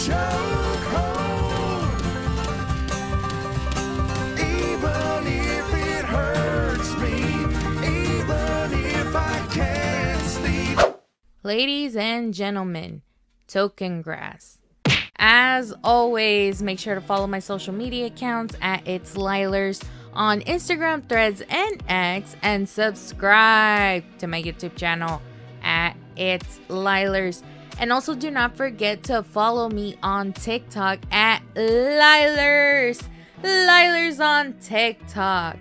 chokehold. Even if it hurts me, even if I can't sleep. Ladies and gentlemen, Token Grass. As always, make sure to follow my social media accounts at It's Lielers on Instagram, Threads, and X, and subscribe to my YouTube channel at It's Lielers. And also do not forget to follow me on TikTok at Lielers. Lielers on TikTok.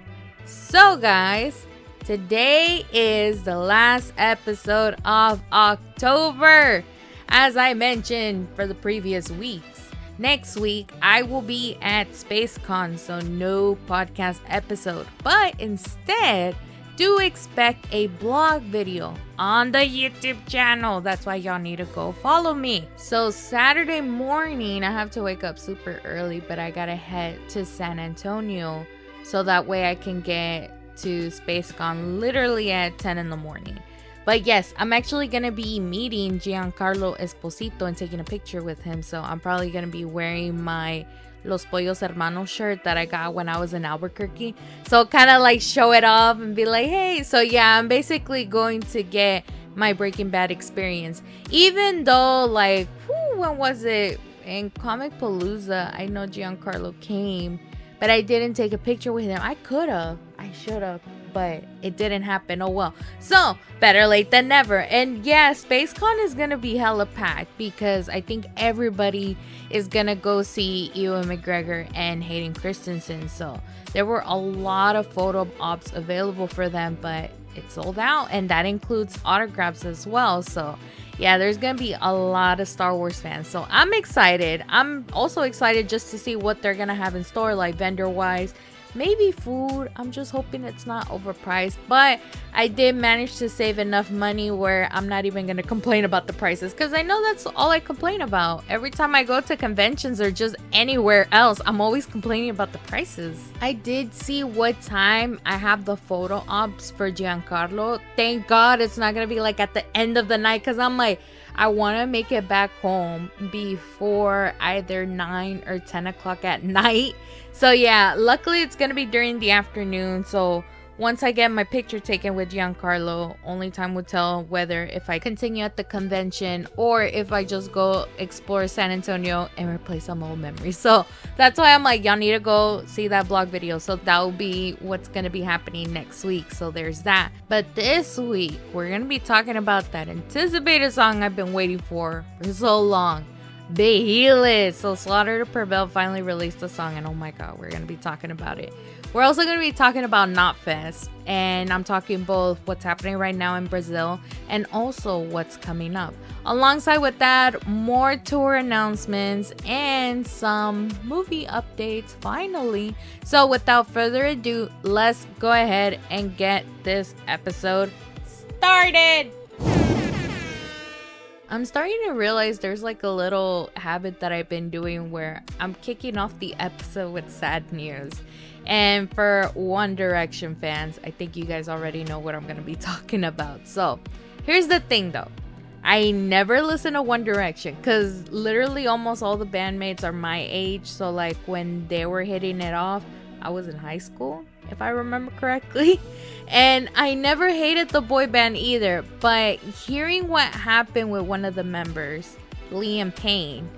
So guys, today is the last episode of October. As I mentioned for the previous weeks, next week I will be at SpaceCon, so no podcast episode. But instead, do expect a blog video on the YouTube channel. That's why y'all need to go follow me. So Saturday morning, I have to wake up super early, but I gotta head to San Antonio so that way I can get to SpaceCon literally at 10 in the morning. But yes, I'm actually going to be meeting Giancarlo Esposito and taking a picture with him. So I'm probably going to be wearing my Los Pollos Hermanos shirt that I got when I was in Albuquerque. So kind of like show it off and be like, hey. So yeah, I'm basically going to get my Breaking Bad experience. Even though like, when was it? In Comic Palooza, I know Giancarlo came, but I didn't take a picture with him. I could have. I should have. But it didn't happen. Oh well. So better late than never. And yeah, SpaceCon is gonna be hella packed because I think everybody is gonna go see Ewan McGregor and Hayden Christensen. So there were a lot of photo ops available for them, but it sold out, and that includes autographs as well. So yeah, there's gonna be a lot of Star Wars fans. So I'm excited. I'm also excited just to see what they're gonna have in store, like vendor wise. Maybe food. I'm just hoping it's not overpriced. But I did manage to save enough money where I'm not even going to complain about the prices. Because I know that's all I complain about. Every time I go to conventions or just anywhere else, I'm always complaining about the prices. I did see what time I have the photo ops for Giancarlo. Thank God it's not going to be like at the end of the night. Because I'm like, I want to make it back home before either 9 or 10 o'clock at night. So yeah, luckily it's going to be during the afternoon. So once I get my picture taken with Giancarlo, only time will tell whether if I continue at the convention or if I just go explore San Antonio and replay some old memories. So that's why I'm like, y'all need to go see that blog video. So that will be what's going to be happening next week. So there's that. But this week, we're going to be talking about that anticipated song I've been waiting for so long. Behelit. So Slaughter To Prevail finally released a song, and oh my god, we're going to be talking about it. We're also going to be talking about Knotfest, and I'm talking both what's happening right now in Brazil and also what's coming up. Alongside with that, more tour announcements and some movie updates finally. So without further ado, let's go ahead and get this episode started. I'm starting to realize there's like a little habit that I've been doing where I'm kicking off the episode with sad news. And for One Direction fans, I think you guys already know what I'm going to be talking about. So here's the thing though. I never listen to One Direction because literally almost all the bandmates are my age. So like when they were hitting it off, I was in high school, if I remember correctly. And I never hated the boy band either. But hearing what happened with one of the members, Liam Payne,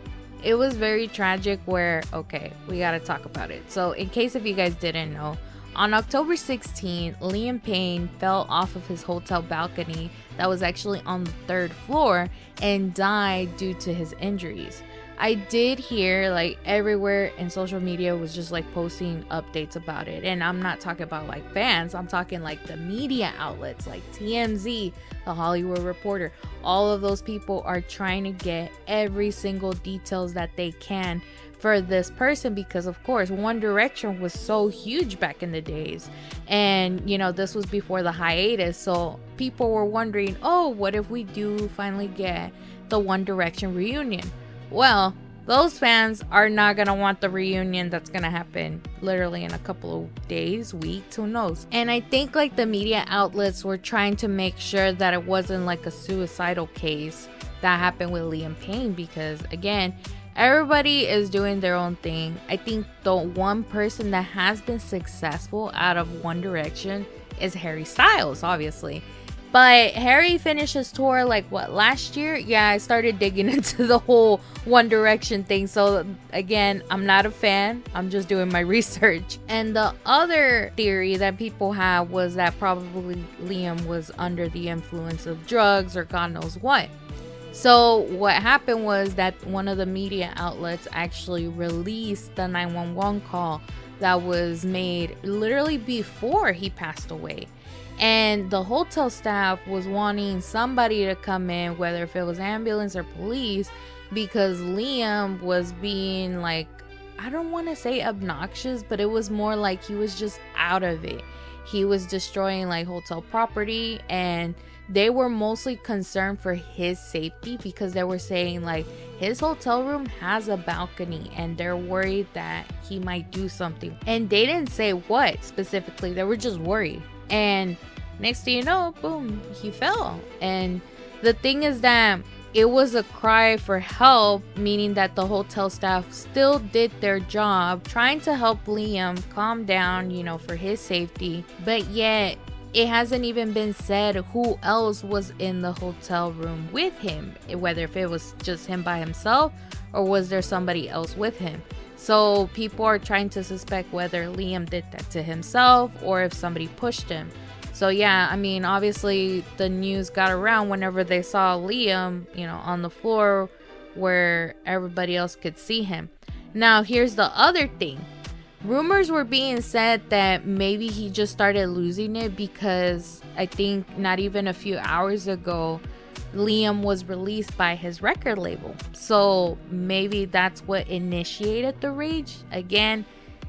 it was very tragic where, okay, we got to talk about it. So in case if you guys didn't know, on October 16th, Liam Payne fell off of his hotel balcony that was actually on the 3rd floor and died due to his injuries. I did hear like everywhere in social media was just like posting updates about it. And I'm not talking about like fans. I'm talking like the media outlets like TMZ, The Hollywood Reporter. All of those people are trying to get every single details that they can for this person because of course One Direction was so huge back in the days. And you know, this was before the hiatus. So people were wondering, oh, what if we do finally get the One Direction reunion? Well, those fans are not going to want the reunion that's going to happen literally in a couple of days, weeks, who knows. And I think like the media outlets were trying to make sure that it wasn't like a suicidal case that happened with Liam Payne because again, everybody is doing their own thing. I think the one person that has been successful out of One Direction is Harry Styles, obviously. But Harry finished his tour like last year? Yeah, I started digging into the whole One Direction thing. So again, I'm not a fan. I'm just doing my research. And the other theory that people have was that probably Liam was under the influence of drugs or God knows what. So what happened was that one of the media outlets actually released the 911 call that was made literally before he passed away. And the hotel staff was wanting somebody to come in, whether if it was ambulance or police, because Liam was being like, I don't want to say obnoxious, but it was more like he was just out of it. He was destroying like hotel property, and they were mostly concerned for his safety because they were saying like his hotel room has a balcony and they're worried that he might do something. And they didn't say what specifically, they were just worried. And next thing you know, boom, he fell. And the thing is that it was a cry for help, meaning that the hotel staff still did their job trying to help Liam calm down, you know, for his safety. But yet it hasn't even been said who else was in the hotel room with him, whether if it was just him by himself or was there somebody else with him. So people are trying to suspect whether Liam did that to himself or if somebody pushed him. So yeah, I mean, obviously the news got around whenever they saw Liam, you know, on the floor where everybody else could see him. Now, here's the other thing. Rumors were being said that maybe he just started losing it because I think not even a few hours ago, Liam was released by his record label. So maybe that's what initiated the rage. Again,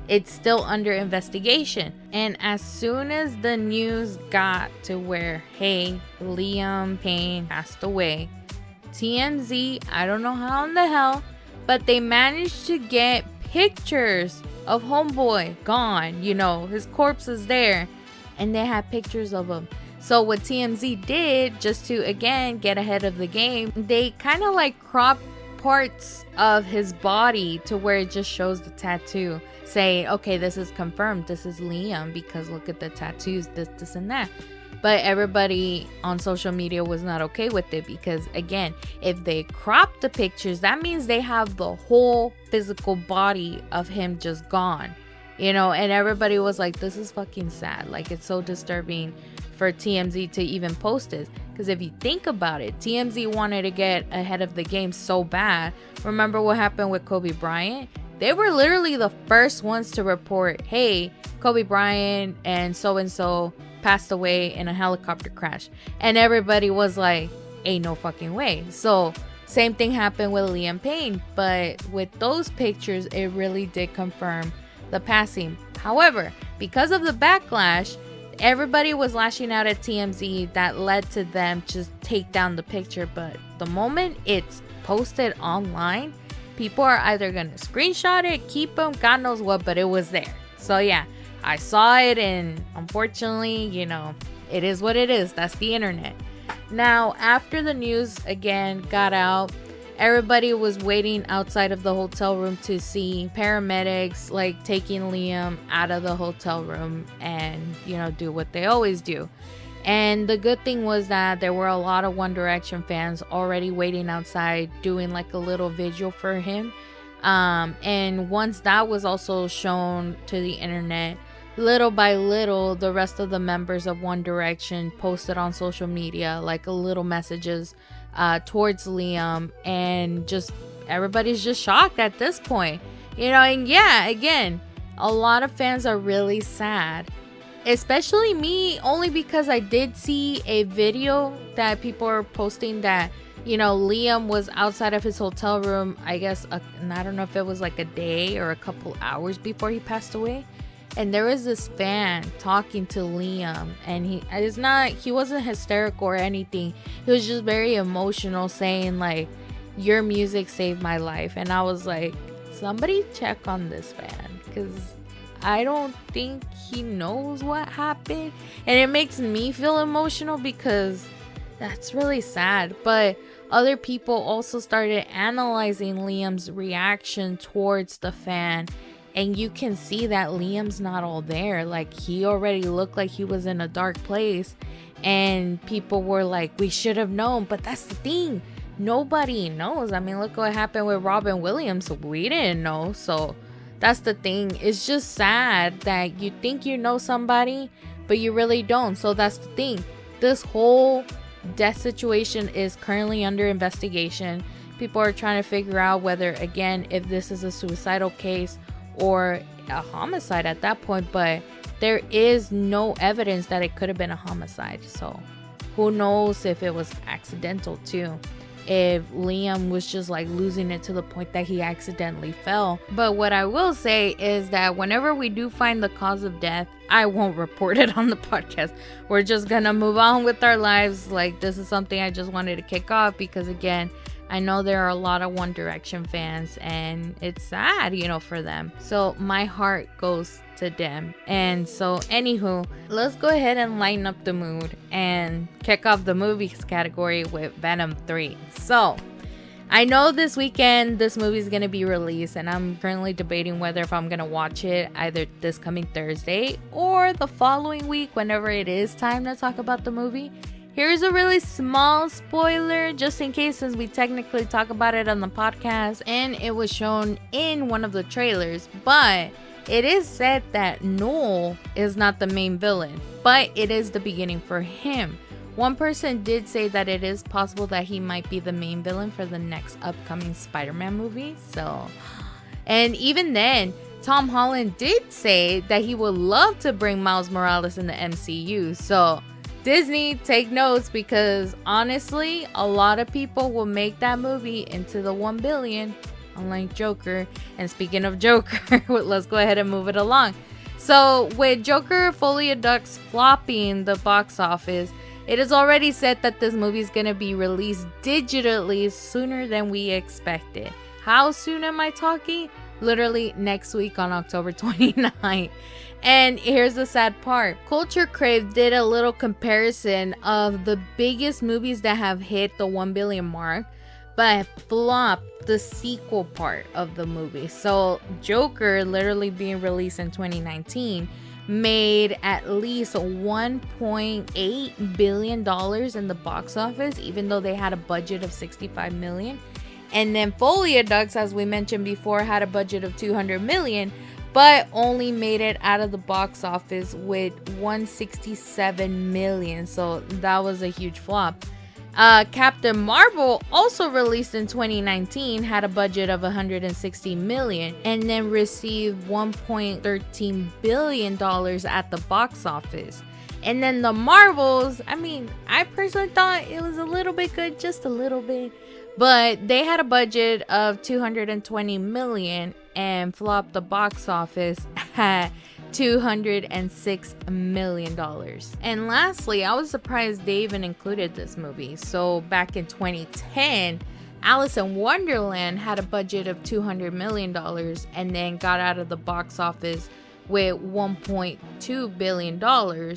it's still under investigation. And as soon as the news got to where, hey, Liam Payne passed away, TMZ, I don't know how in the hell, but they managed to get pictures of homeboy gone. You know, his corpse is there. And they had pictures of him. So what TMZ did, just to again get ahead of the game, they kind of like cropped parts of his body to where it just shows the tattoo, saying, okay, this is confirmed, this is Liam because look at the tattoos, this and that. But everybody on social media was not okay with it because, again, if they crop the pictures, that means they have the whole physical body of him just gone, you know. And everybody was like, this is fucking sad. Like, it's so disturbing for TMZ to even post this. Because if you think about it, TMZ wanted to get ahead of the game so bad. Remember what happened with Kobe Bryant? They were literally the first ones to report, hey, Kobe Bryant and so passed away in a helicopter crash. And everybody was like, ain't no fucking way. So same thing happened with Liam Payne. But with those pictures, it really did confirm the passing. However, because of the backlash, everybody was lashing out at TMZ. That led to them just take down the picture. But the moment it's posted online, people are either going to screenshot it, keep them, God knows what, but it was there. So yeah, I saw it, and unfortunately, you know, it is what it is. That's the internet. Now, after the news again got out, everybody was waiting outside of the hotel room to see paramedics like taking Liam out of the hotel room and, you know, do what they always do. And the good thing was that there were a lot of One Direction fans already waiting outside doing like a little vigil for him. And once that was also shown to the internet, little by little, the rest of the members of One Direction posted on social media like little messages towards Liam, and just everybody's just shocked at this point, you know. And yeah, again, a lot of fans are really sad, especially me, only because I did see a video that people are posting that, you know, Liam was outside of his hotel room, I guess, and I don't know if it was like a day or a couple hours before he passed away. And there was this fan talking to Liam, and he wasn't hysterical or anything. He was just very emotional, saying like, your music saved my life. And I was like, somebody check on this fan, because I don't think he knows what happened. And it makes me feel emotional because that's really sad. But other people also started analyzing Liam's reaction towards the fan. And you can see that Liam's not all there. Like, he already looked like he was in a dark place. And people were like, we should have known. But that's the thing. Nobody knows. I mean, look what happened with Robin Williams. We didn't know. So that's the thing. It's just sad that you think you know somebody, but you really don't. So that's the thing. This whole death situation is currently under investigation. People are trying to figure out whether, again, if this is a suicidal case or a homicide at that point, but there is no evidence that it could have been a homicide. So who knows if it was accidental too, if Liam was just like losing it to the point that he accidentally fell. But what I will say is that whenever we do find the cause of death, I won't report it on the podcast. We're just gonna move on with our lives. Like, this is something I just wanted to kick off because, again, I know there are a lot of One Direction fans and it's sad, for them. So my heart goes to them. And so, anywho, let's go ahead and lighten up the mood and kick off the movies category with Venom 3. So, I know this weekend this movie is going to be released, and I'm currently debating whether if I'm going to watch it either this coming Thursday or the following week whenever it is time to talk about the movie. Here's a really small spoiler, just in case, since we technically talk about it on the podcast, and it was shown in one of the trailers, but it is said that Noel is not the main villain, but it is the beginning for him. One person did say that it is possible that he might be the main villain for the next upcoming Spider-Man movie, so... And even then, Tom Holland did say that he would love to bring Miles Morales in the MCU, so... Disney, take notes, because honestly, a lot of people will make that movie into the 1 billion, unlike Joker. And speaking of Joker, let's go ahead and move it along. So with Joker Folie à Deux flopping the box office, it is already said that this movie is going to be released digitally sooner than we expected. How soon am I talking? Literally next week on October 29th. And here's the sad part. Culture Crave did a little comparison of the biggest movies that have hit the 1 billion mark, but flopped the sequel part of the movie. So Joker, literally being released in 2019, made at least $1.8 billion in the box office, even though they had a budget of $65 million. And then Folie à Deux, as we mentioned before, had a budget of $200 million, but only made it out of the box office with $167 million. So that was a huge flop. Captain Marvel, also released in 2019, had a budget of $160 million and then received $1.13 billion at the box office. And then the Marvels, I personally thought it was a little bit good, just a little bit. But they had a budget of $220 million and flopped the box office at $206 million. And lastly, I was surprised they even included this movie. So back in 2010, Alice in Wonderland had a budget of $200 million and then got out of the box office with $1.2 billion.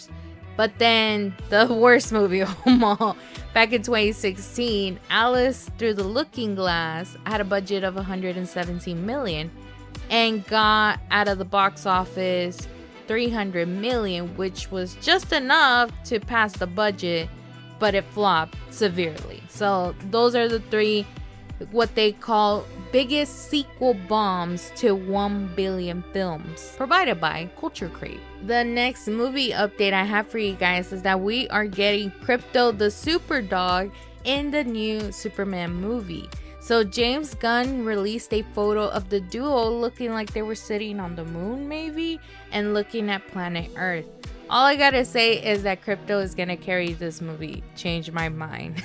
But then the worst movie of them all, back in 2016, Alice Through the Looking Glass had a budget of $117 million and got out of the box office $300 million, which was just enough to pass the budget, but it flopped severely. So those are the three, what they call biggest sequel bombs to 1 billion films, provided by Culture Crave. The next movie update I have for you guys is that we are getting Crypto the Super Dog in the new Superman movie. So James Gunn released a photo of the duo looking like they were sitting on the moon maybe and looking at planet Earth. All I gotta say is that Crypto is gonna carry this movie. Changed my mind.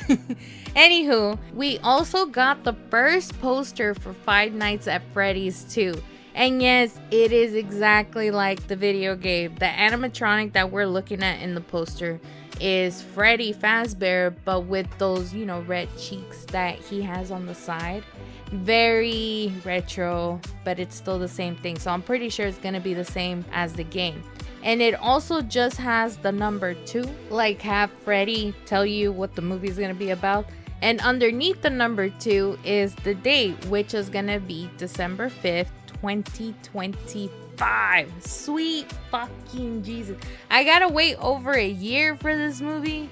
Anywho, we also got the first poster for Five Nights at Freddy's 2. And yes, it is exactly like the video game. The animatronic that we're looking at in the poster is Freddy Fazbear, but with those, red cheeks that he has on the side. Very retro, but it's still the same thing. So I'm pretty sure it's gonna be the same as the game. And it also just has the number 2, like have Freddy tell you what the movie is going to be about. And underneath the number 2 is the date, which is gonna be December 5th, 2025. Sweet fucking Jesus. I gotta wait over a year for this movie.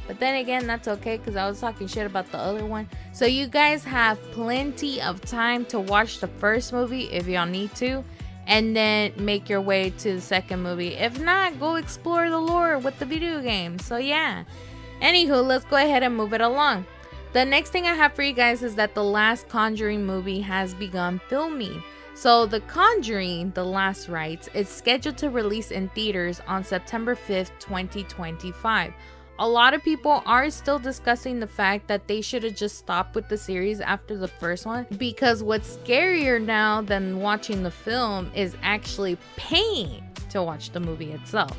But then again, that's okay because I was talking shit about the other one. So you guys have plenty of time to watch the first movie if y'all need to. And then make your way to the second movie. If not, go explore the lore with the video game. So yeah. Anywho, let's go ahead and move it along. The next thing I have for you guys is that the last Conjuring movie has begun filming. So The Conjuring, The Last Rites, is scheduled to release in theaters on September 5th, 2025. A lot of people are still discussing the fact that they should have just stopped with the series after the first one, because what's scarier now than watching the film is actually paying to watch the movie itself.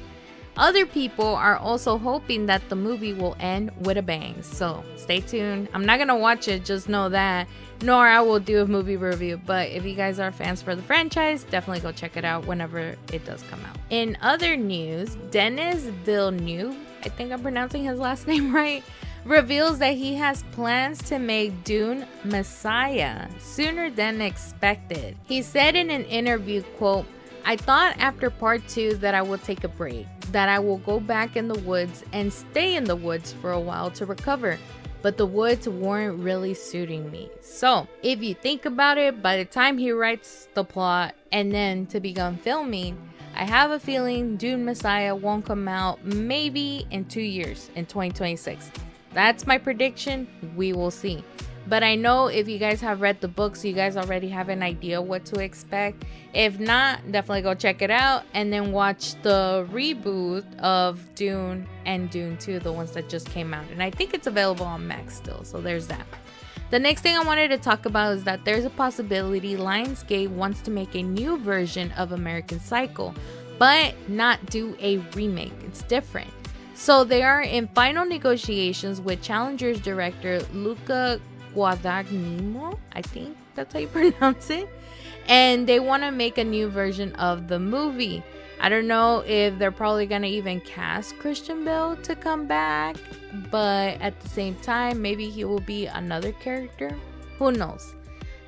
Other people are also hoping that the movie will end with a bang, so stay tuned. I'm not gonna watch it, just know that, nor I will do a movie review, but if you guys are fans for the franchise, definitely go check it out whenever it does come out. In other news, Denis Villeneuve, I think I'm pronouncing his last name right, reveals that he has plans to make Dune Messiah sooner than expected. He said in an interview, quote, "I thought after part 2 that I will take a break, that I will go back in the woods and stay in the woods for a while to recover. But the woods weren't really suiting me." So, if you think about it, by the time he writes the plot and then to begin filming, I have a feeling Dune Messiah won't come out maybe in 2 years, in 2026. That's my prediction. We will see. But I know if you guys have read the books, you guys already have an idea what to expect. If not, definitely go check it out and then watch the reboot of Dune and Dune 2, the ones that just came out. And I think it's available on Max still, so there's that. The next thing I wanted to talk about is that there's a possibility Lionsgate wants to make a new version of American Psycho, but not do a remake. It's different. So they are in final negotiations with Challenger's director Luca Guadagnino, I think that's how you pronounce it, and they want to make a new version of the movie. I don't know if they're probably gonna even cast Christian Bale to come back, but at the same time, maybe he will be another character. Who knows?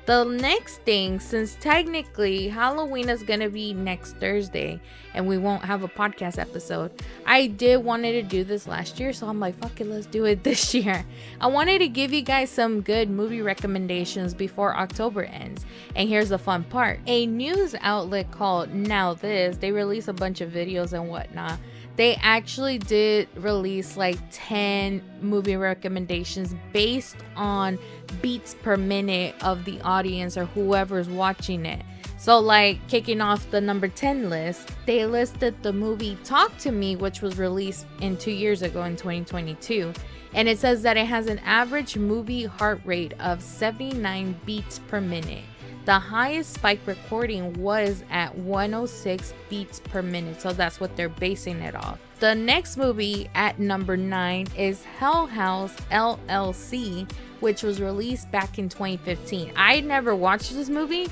The next thing, since technically Halloween is gonna be next Thursday and we won't have a podcast episode, I did wanted to do this last year, so I'm like, fuck it, let's do it this year. I wanted to give you guys some good movie recommendations before October ends. And here's the fun part. A news outlet called Now This, they release a bunch of videos and whatnot. They actually did release like 10 movie recommendations based on beats per minute of the audience or whoever's watching it. So like kicking off the number 10 list, they listed the movie Talk to Me, which was released in 2 years ago in 2022. And it says that it has an average movie heart rate of 79 beats per minute. The highest spike recording was at 106 beats per minute, so that's what they're basing it off. The next movie at number 9 is Hell House LLC, which was released back in 2015. I never watched this movie,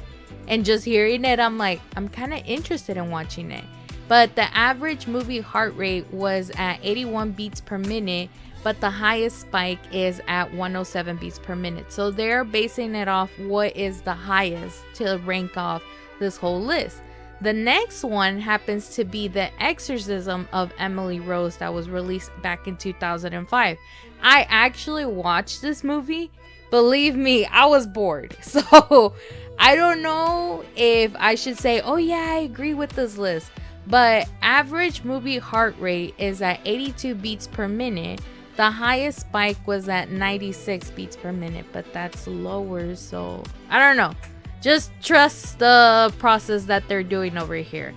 and just hearing it, I'm like, I'm kind of interested in watching it. But the average movie heart rate was at 81 beats per minute, but the highest spike is at 107 beats per minute. So they're basing it off what is the highest to rank off this whole list. The next one happens to be The Exorcism of Emily Rose that was released back in 2005. I actually watched this movie. Believe me, I was bored. So I don't know if I should say, oh yeah, I agree with this list. But average movie heart rate is at 82 beats per minute. The highest spike was at 96 beats per minute, but that's lower, so I don't know. Just trust the process that they're doing over here.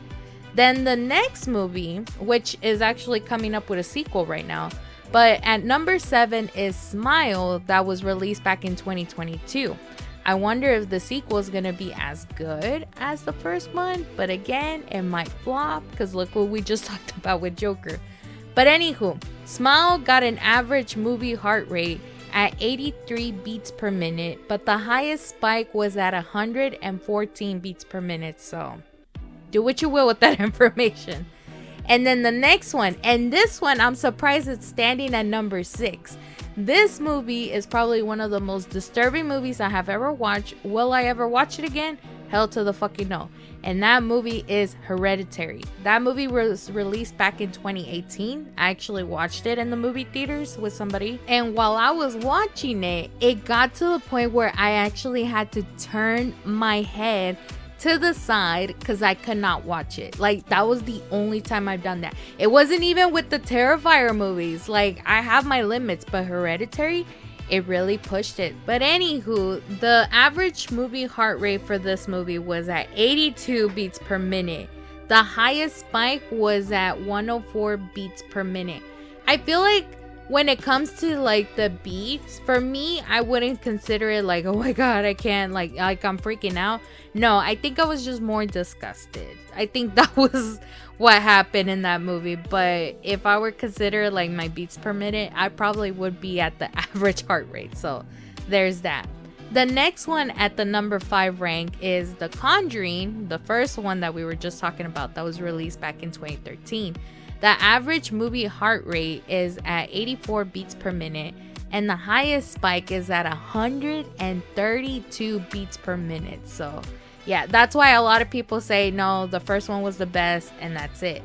Then the next movie, which is actually coming up with a sequel right now, but at number 7 is Smile, that was released back in 2022. I wonder if the sequel is going to be as good as the first one, but again, it might flop because look what we just talked about with Joker. But anywho, Smile got an average movie heart rate at 83 beats per minute, but the highest spike was at 114 beats per minute. So do what you will with that information. And then the next one, and this one, I'm surprised it's standing at number 6. This movie is probably one of the most disturbing movies I have ever watched. Will I ever watch it again? Hell to the fucking no. And that movie is Hereditary. That movie was released back in 2018. I actually watched it in the movie theaters with somebody. And while I was watching it, it got to the point where I actually had to turn my head to the side because I could not watch it. Like, that was the only time I've done that. It wasn't even with the Terrifier movies. Like, I have my limits, but Hereditary, it really pushed it. But anywho, the average movie heart rate for this movie was at 82 beats per minute. The highest spike was at 104 beats per minute. I feel like when it comes to like the beats, for me, I wouldn't consider it like, oh my god, I can't, like I'm freaking out. No, I think I was just more disgusted. I think that was what happened in that movie. But if I were consider like my beats per minute, I probably would be at the average heart rate. So there's that. The next one at the number 5 rank is The Conjuring, the first one that we were just talking about that was released back in 2013. The average movie heart rate is at 84 beats per minute, and the highest spike is at 132 beats per minute. So yeah, that's why a lot of people say no, the first one was the best and that's it.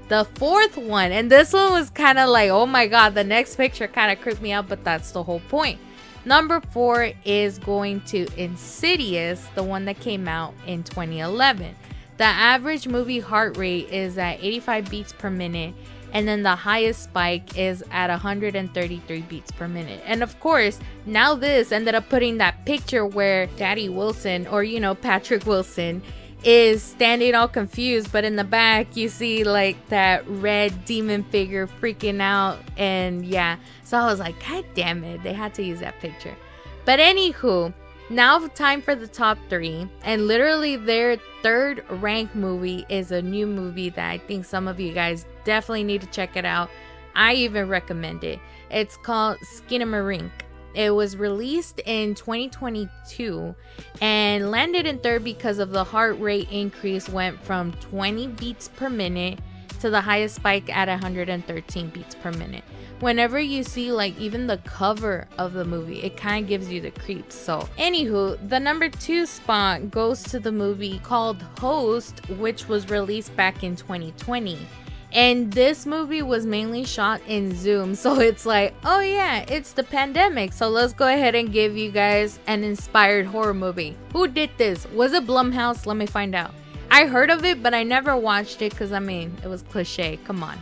The fourth one, and this one was kind of like, oh my god, the next picture kind of creeped me out, but that's the whole point. Number 4 is going to Insidious, the one that came out in 2011. The average movie heart rate is at 85 beats per minute, and then the highest spike is at 133 beats per minute. And of course, now this ended up putting that picture where Daddy Wilson, or Patrick Wilson, is standing all confused, but in the back you see like that red demon figure freaking out. And yeah, so I was like, god damn it, they had to use that picture. But anywho, now time for the top 3, and literally their third ranked movie is a new movie that I think some of you guys definitely need to check it out. I even recommend it. It's called Skinamarink. It was released in 2022 and landed in third because of the heart rate increase went from 20 beats per minute to the highest spike at 113 beats per minute. Whenever you see like even the cover of the movie, it kind of gives you the creeps. So anywho, the number 2 spot goes to the movie called Host, which was released back in 2020. And this movie was mainly shot in Zoom. So it's like, oh yeah, it's the pandemic, so let's go ahead and give you guys an inspired horror movie. Who did this? Was it Blumhouse? Let me find out. I heard of it, but I never watched it because it was cliche. Come on.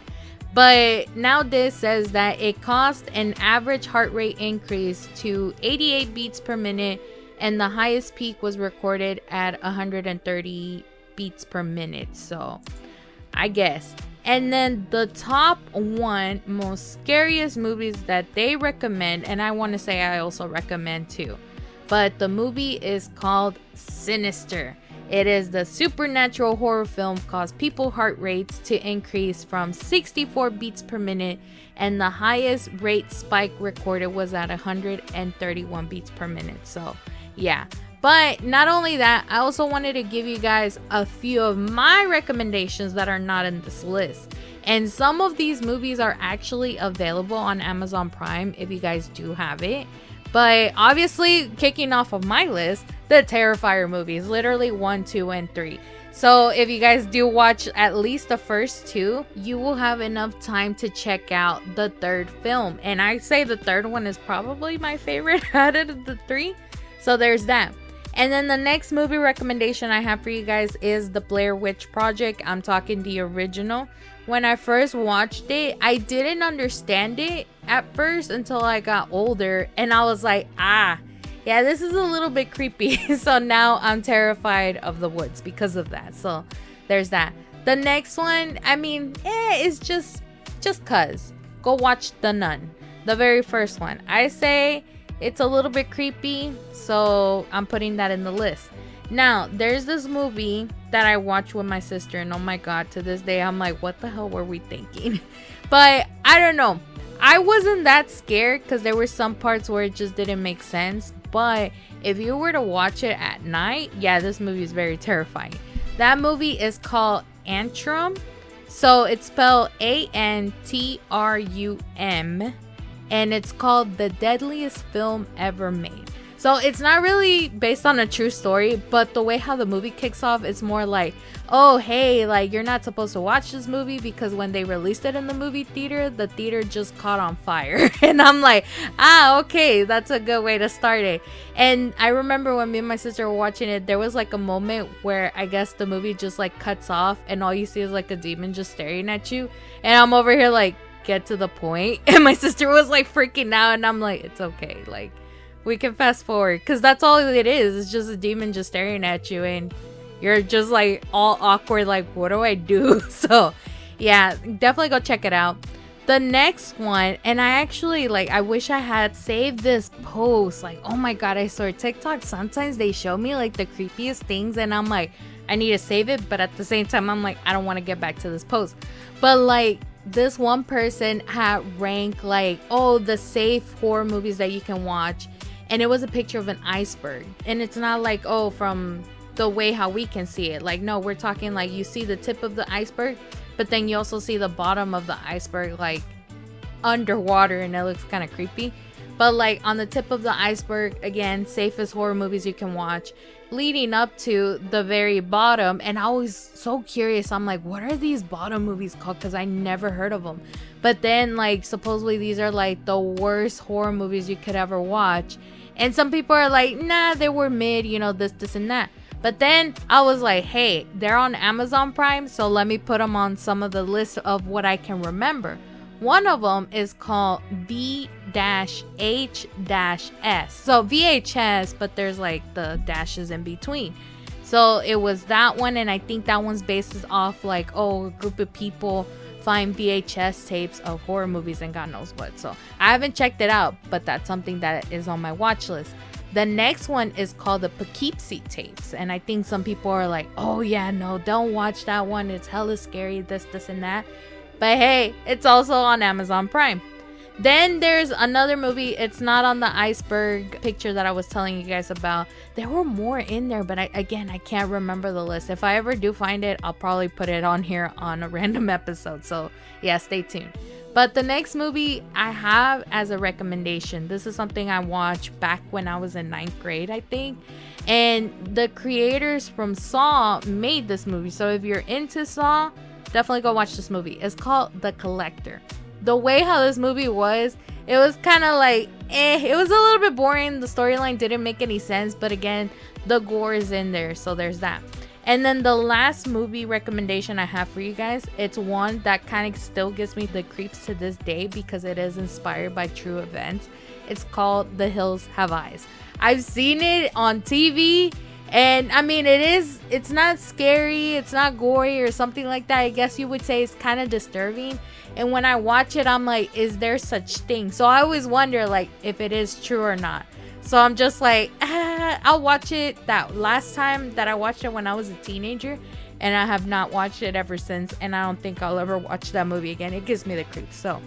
But now this says that it caused an average heart rate increase to 88 beats per minute, and the highest peak was recorded at 130 beats per minute. So I guess. And then the top 1 most scariest movies that they recommend, and I want to say I also recommend too, but the movie is called Sinister. It is the supernatural horror film caused people heart rates to increase from 64 beats per minute, and the highest rate spike recorded was at 131 beats per minute. So yeah, but not only that, I also wanted to give you guys a few of my recommendations that are not in this list. And some of these movies are actually available on Amazon Prime if you guys do have it. But obviously, kicking off of my list, the Terrifier movies, literally 1, 2, and 3. So if you guys do watch at least the first 2, you will have enough time to check out the third film. And I say the third one is probably my favorite out of the 3. So there's that. And then the next movie recommendation I have for you guys is The Blair Witch Project. I'm talking the original. When I first watched it, I didn't understand it at first until I got older. And I was like, yeah, this is a little bit creepy. So now I'm terrified of the woods because of that. So there's that. The next one, it's just cuz. Go watch The Nun. The very first one. I say it's a little bit creepy, so I'm putting that in the list. Now, there's this movie that I watched with my sister, and oh my god, to this day, I'm like, what the hell were we thinking? But I don't know. I wasn't that scared because there were some parts where it just didn't make sense. But if you were to watch it at night, yeah, this movie is very terrifying. That movie is called Antrum. So it's spelled Antrum. and it's called The Deadliest Film Ever Made. So it's not really based on a true story, but the way how the movie kicks off, it's more like, oh, hey, like, you're not supposed to watch this movie because when they released it in the movie theater, the theater just caught on fire. And I'm like, okay, that's a good way to start it. And I remember when me and my sister were watching it, there was like a moment where I guess the movie just like cuts off and all you see is like a demon just staring at you. And I'm over here like, get to the point. And my sister was like freaking out, and I'm like, it's okay, like, we can fast forward, because that's all it is. It's just a demon just staring at you, and you're just like all awkward, like, what do I do? So yeah, definitely go check it out. The next one, and I actually, like, I wish I had saved this post. Like, oh my god, I swear TikTok, sometimes they show me like the creepiest things, and I'm like, I need to save it, but at the same time I'm like, I don't want to get back to this post. But like, this one person had ranked like, oh, the safe horror movies that you can watch, and it was a picture of an iceberg. And it's not like, oh, from the way how we can see it. Like, no, we're talking like you see the tip of the iceberg, but then you also see the bottom of the iceberg like underwater, and it looks kind of creepy. But like on the tip of the iceberg, again, safest horror movies you can watch, leading up to the very bottom. And I was so curious, I'm like, what are these bottom movies called? Because I never heard of them. But then like supposedly these are like the worst horror movies you could ever watch. And some people are like, nah, they were mid, you know, this and that. But then I was like, hey, they're on Amazon Prime, so let me put them on some of the list of what I can remember. One of them is called V-H-S. So VHS, but there's like the dashes in between. So it was that one, and I think that one's based off like, oh, a group of people find VHS tapes of horror movies and God knows what. So I haven't checked it out, but that's something that is on my watch list. The next one is called the Poughkeepsie tapes, and I think some people are like, oh yeah, no, don't watch that one, it's hella scary, this and that. But hey, it's also on Amazon Prime. Then there's another movie. It's not on the iceberg picture that I was telling you guys about. There were more in there, but I can't remember the list. If I ever do find it, I'll probably put it on here on a random episode. So yeah, stay tuned. But the next movie I have as a recommendation, this is something I watched back when I was in 9th grade, I think. And the creators from Saw made this movie. So if you're into Saw, definitely go watch this movie. It's called The Collector. The way how this movie was, it was kind of like, it was a little bit boring. The storyline didn't make any sense, but again, the gore is in there, so there's that. And then the last movie recommendation I have for you guys, it's one that kind of still gives me the creeps to this day because it is inspired by true events. It's called The Hills Have Eyes. I've seen it on TV, and I mean, it's not scary, it's not gory or something like that. I guess you would say it's kind of disturbing. And when I watch it, I'm like, is there such thing? So I always wonder like if it is true or not. So I'm just like, I'll watch it. That last time that I watched it when I was a teenager, and I have not watched it ever since, and I don't think I'll ever watch that movie again. It gives me the creeps. So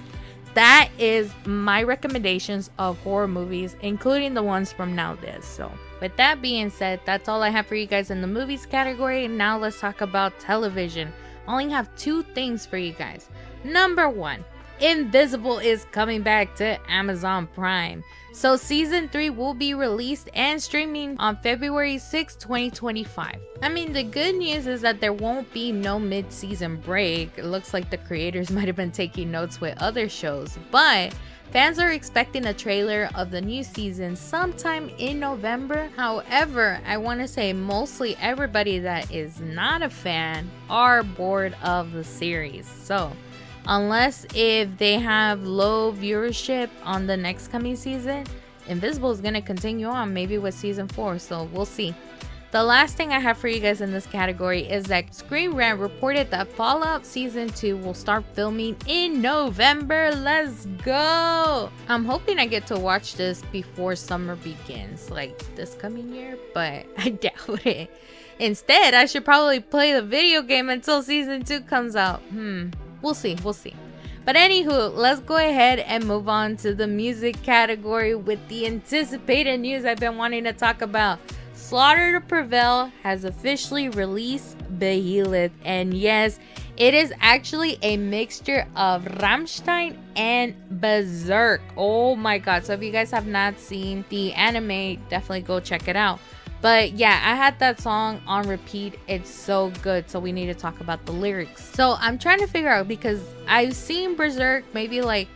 that is my recommendations of horror movies, including the ones from nowadays. So with that being said, that's all I have for you guys in the movies category. Now let's talk about television. I only have 2 things for you guys. Number 1, Invisible is coming back to Amazon Prime. So season 3 will be released and streaming on February 6, 2025. I mean, the good news is that there won't be no mid-season break. It looks like the creators might have been taking notes with other shows, but fans are expecting a trailer of the new season sometime in November. However, I want to say mostly everybody that is not a fan are bored of the series. So unless if they have low viewership on the next coming season, Invisible is going to continue on, maybe with season 4, so we'll see. The last thing I have for you guys in this category is that Screen Rant reported that Fallout Season 2 will start filming in November. Let's go! I'm hoping I get to watch this before summer begins, like this coming year, but I doubt it. Instead, I should probably play the video game until Season 2 comes out. We'll see. But anywho, let's go ahead and move on to the music category with the anticipated news I've been wanting to talk about. Slaughter To Prevail has officially released Behelit, and yes, It is actually a mixture of Rammstein and Berserk. Oh my god. So if you guys have not seen the anime, definitely go check it out. But yeah, I had that song on repeat. It's so good. So we need to talk about the lyrics. So I'm trying to figure out, because I've seen Berserk maybe like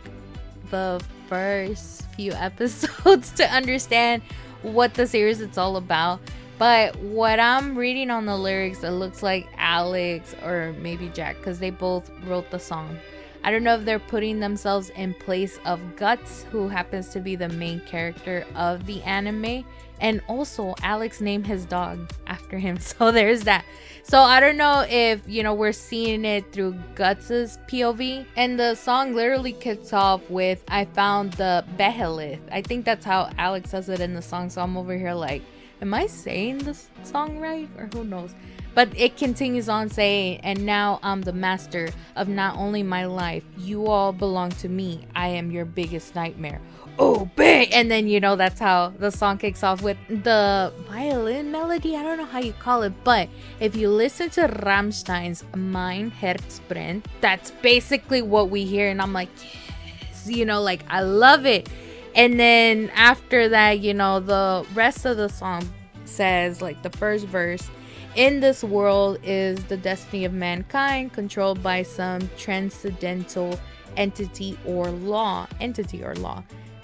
the first few episodes to understand what the series it's all about. But what I'm reading on the lyrics, it looks like Alex or maybe Jack, because they both wrote the song. I don't know if they're putting themselves in place of Guts, who happens to be the main character of the anime. And also, Alex named his dog after him. So there's that. So I don't know if, we're seeing it through Guts's POV. And the song literally kicks off with, I found the Behelit. I think that's how Alex says it in the song. So I'm over here like, am I saying this song right? Or who knows? But it continues on saying, and now I'm the master of not only my life. You all belong to me. I am your biggest nightmare. Oh, bang! And then, that's how the song kicks off with the violin melody. I don't know how you call it. But if you listen to Rammstein's Mein Herz brennt, that's basically what we hear. And I'm like, yes, I love it. And then after that, the rest of the song says, like the first verse, in this world is the destiny of mankind controlled by some transcendental entity or law.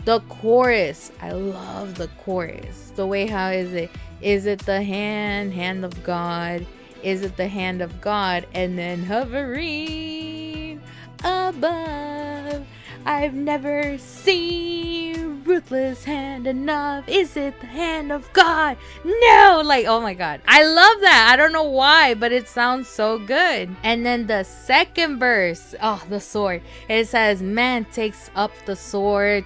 The chorus, I love the chorus. The way, how is it? Is it the hand of God? Is it the hand of God? And then hovering above, I've never seen ruthless hand enough. Is it the hand of God? No! Like, oh my god. I love that. I don't know why, but it sounds so good. And then the second verse, oh, the sword. It says, man takes up the sword.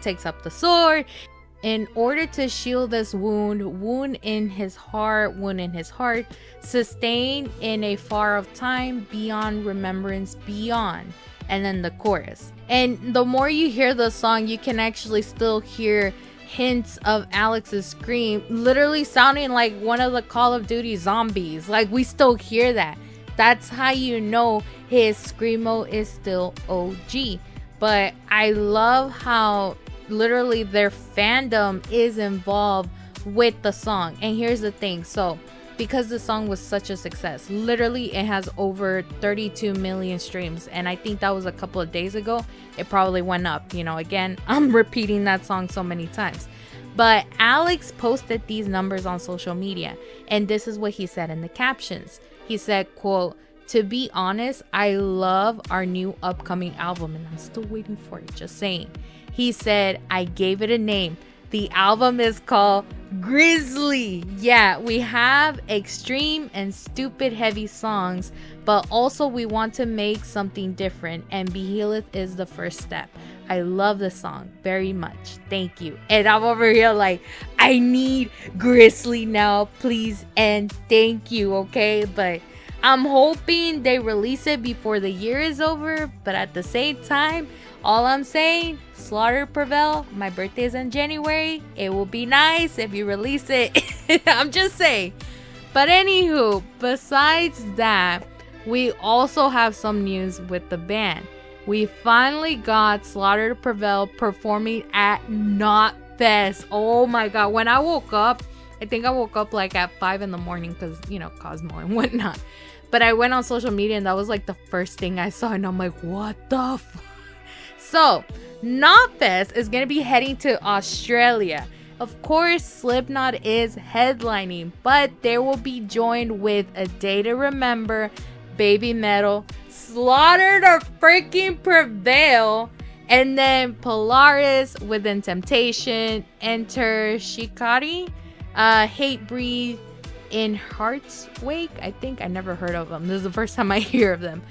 In order to shield this wound in his heart, sustained in a far off time, beyond remembrance, beyond. And then the chorus. And the more you hear the song, you can actually still hear hints of Alex's scream, literally sounding like one of the Call of Duty zombies. Like, we still hear that. That's how you know his screamo is still OG. But I love how literally their fandom is involved with the song. And here's the thing. So because the song was such a success, literally it has over 32 million streams, and I think that was a couple of days ago. It probably went up. Again, I'm repeating that song so many times, but Alex posted these numbers on social media, and this is what he said in the captions. He said, quote, to be honest, I love our new upcoming album, and I'm still waiting for it, just saying. He said, I gave it a name. The album is called Grizzly. Yeah, we have extreme and stupid heavy songs, but also we want to make something different, and Behelit is the first step. I love the song very much. Thank you. And I'm over here like, I need Grizzly now, please, and thank you, okay? But I'm hoping they release it before the year is over, but at the same time, all I'm saying, Slaughter To Prevail, my birthday is in January. It will be nice if you release it. I'm just saying. But anywho, besides that, we also have some news with the band. We finally got Slaughter To Prevail performing at Knotfest. Oh my god. When I woke up, I think I woke up like at 5 in the morning because, Cosmo and whatnot. But I went on social media and that was like the first thing I saw. And I'm like, what the fuck? So, Knotfest is going to be heading to Australia. Of course, Slipknot is headlining, but they will be joined with A Day to Remember, Baby Metal, Slaughter To freaking Prevail, and then Polaris, Within Temptation, Enter Shikari, Hatebreed, In Heart's Wake. I think I never heard of them. This is the first time I hear of them.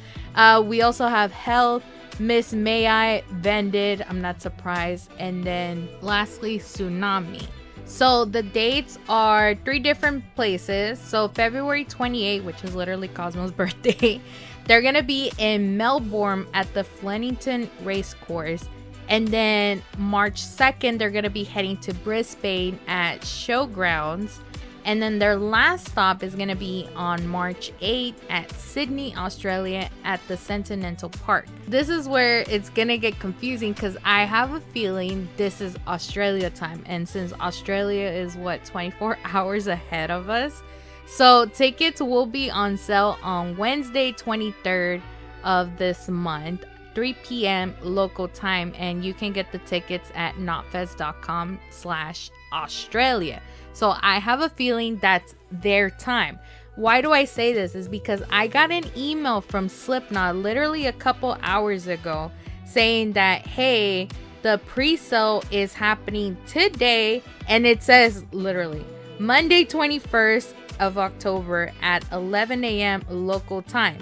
We also have Health, Miss May I, Vended, I'm not surprised, and then lastly Tsunami. So the dates are 3 different places. So February 28th, which is literally Cosmo's birthday, they're gonna be in Melbourne at the Flemington Racecourse, and then March 2nd they're gonna be heading to Brisbane at Showgrounds. And then their last stop is going to be on March 8th at Sydney, Australia at the Continental Park. This is where it's going to get confusing because I have a feeling this is Australia time. And since Australia is 24 hours ahead of us. So tickets will be on sale on Wednesday, 23rd of this month, 3 p.m. local time. And you can get the tickets at knotfest.com/Australia. So I have a feeling that's their time. Why do I say this? Is because I got an email from Slipknot literally a couple hours ago saying that, hey, the pre-sale is happening today. And it says literally Monday 21st of October at 11 a.m. local time.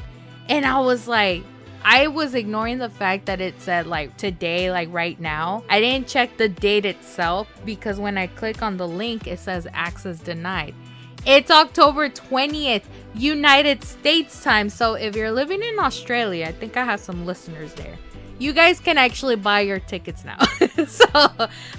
And I was like, I was ignoring the fact that it said like today, like right now. I didn't check the date itself because when I click on the link, it says access denied. It's October 20th, United States time. So if you're living in Australia, I think I have some listeners there. You guys can actually buy your tickets now. So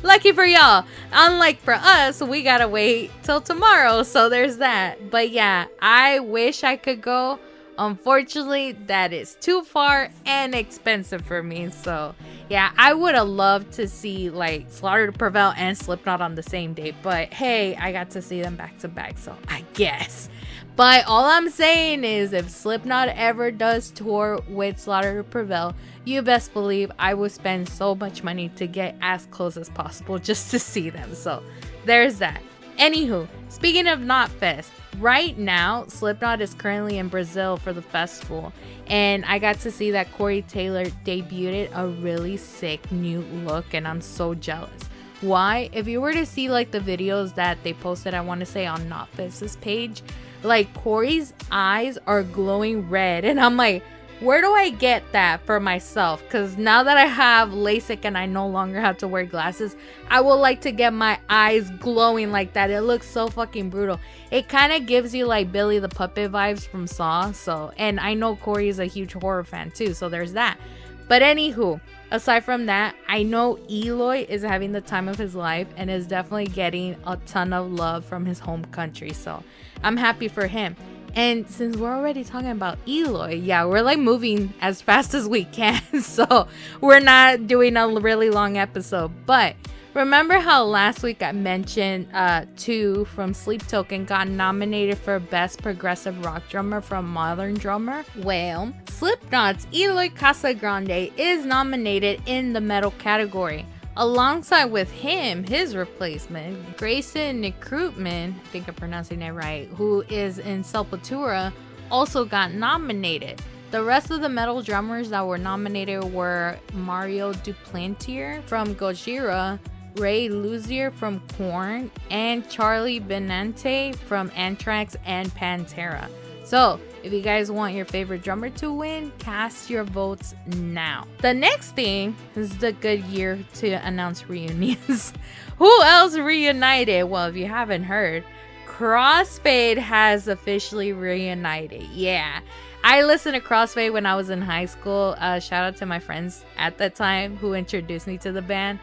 lucky for y'all. Unlike for us, we gotta wait till tomorrow. So there's that. But yeah, I wish I could go. Unfortunately, that is too far and expensive for me. So yeah, I would have loved to see like Slaughter to Prevail and Slipknot on the same day. But hey, I got to see them back to back. So I guess. But all I'm saying is if Slipknot ever does tour with Slaughter to Prevail, you best believe I would spend so much money to get as close as possible just to see them. So there's that. Anywho, speaking of Knotfest, right now, Slipknot is currently in Brazil for the festival. And I got to see that Corey Taylor debuted a really sick new look. And I'm so jealous. Why? If you were to see like the videos that they posted, I want to say on Knotfest's page, like Corey's eyes are glowing red. And I'm like, where do I get that for myself? Because now that I have LASIK and I no longer have to wear glasses, I would like to get my eyes glowing like that. It looks so fucking brutal. It kind of gives you like Billy the Puppet vibes from Saw. So, and I know Corey is a huge horror fan too. So there's that. But anywho, aside from that, I know Eloy is having the time of his life and is definitely getting a ton of love from his home country. So I'm happy for him. And since we're already talking about Eloy, yeah, we're like moving as fast as we can. So we're not doing a really long episode. But remember how last week I mentioned 2 from Sleep Token got nominated for Best Progressive Rock Drummer from Modern Drummer? Well, Slipknot's Eloy Casagrande is nominated in the metal category. Alongside with him, his replacement, Grayson Nekrutman, I think I'm pronouncing it right, who is in Sepultura, also got nominated. The rest of the metal drummers that were nominated were Mario Duplantier from Gojira, Ray Luzier from Korn, and Charlie Benante from Anthrax and Pantera. So, if you guys want your favorite drummer to win, cast your votes now. The next thing is the good year to announce reunions. Who else reunited? Well, if you haven't heard, Crossfade has officially reunited. Yeah. I listened to Crossfade when I was in high school. Shout out to my friends at that time who introduced me to the band.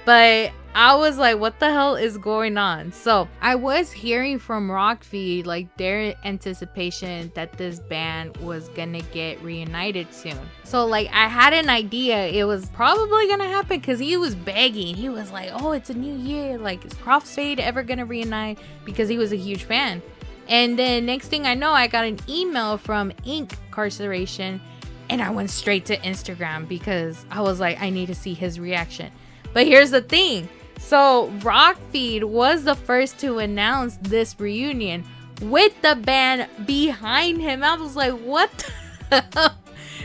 But I was like, what the hell is going on? So I was hearing from Rockfeed, like their anticipation that this band was gonna get reunited soon. So like I had an idea it was probably gonna happen because he was begging. He was like, oh, it's a new year. Like, is Crossfade ever gonna reunite? Because he was a huge fan. And then next thing I know, I got an email from Incarceration and I went straight to Instagram because I was like, I need to see his reaction. But here's the thing. So Rockfeed was the first to announce this reunion with the band behind him. I was like, what the hell?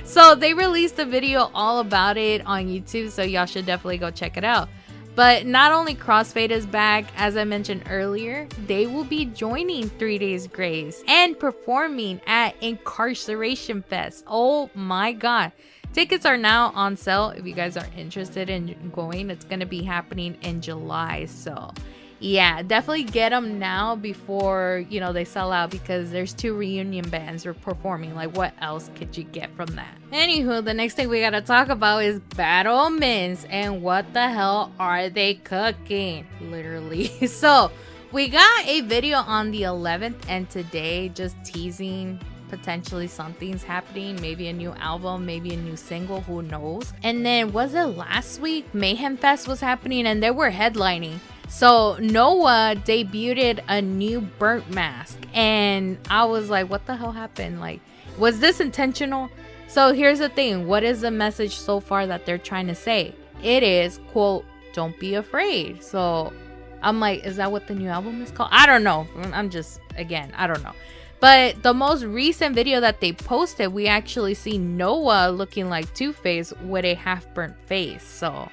So they released a video all about it on YouTube. So y'all should definitely go check it out. But not only Crossfade is back, as I mentioned earlier, they will be joining 3 Days Grace and performing at Incarceration Fest. Oh my God. Tickets are now on sale if you guys are interested in going. It's going to be happening in July. So yeah, definitely get them now before, you know, they sell out because there's 2 reunion bands are performing. Like, what else could you get from that? Anywho, the next thing we got to talk about is Battle Mints and what the hell are they cooking? Literally. So We got a video on the 11th and today just teasing potentially something's happening, maybe a new album, maybe a new single, who knows. And then was it last week Mayhem Fest was happening and they were headlining, so Noah debuted a new burnt mask and I was like, what the hell happened? Like, was this intentional? So here's the thing, what is the message so far that they're trying to say? It is, quote, don't be afraid. So I'm like, is that what the new album is called? I don't know. I'm just, again, I don't know. But the most recent video that they posted, we actually see Noah looking like Two-Face with a half-burnt face. So,